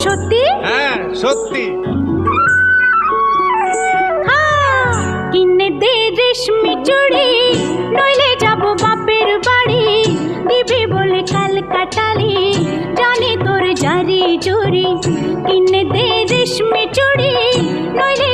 সত্যি? হ্যাঁ সত্যি। কিনে দে রেশমি চুড়ি, নইলে যাব বাপের বাড়ি। দিবি বলে কাল কাটালি, জানি তোর জারি জুরি। কিনে দে রেশমি চুড়ি, নইলে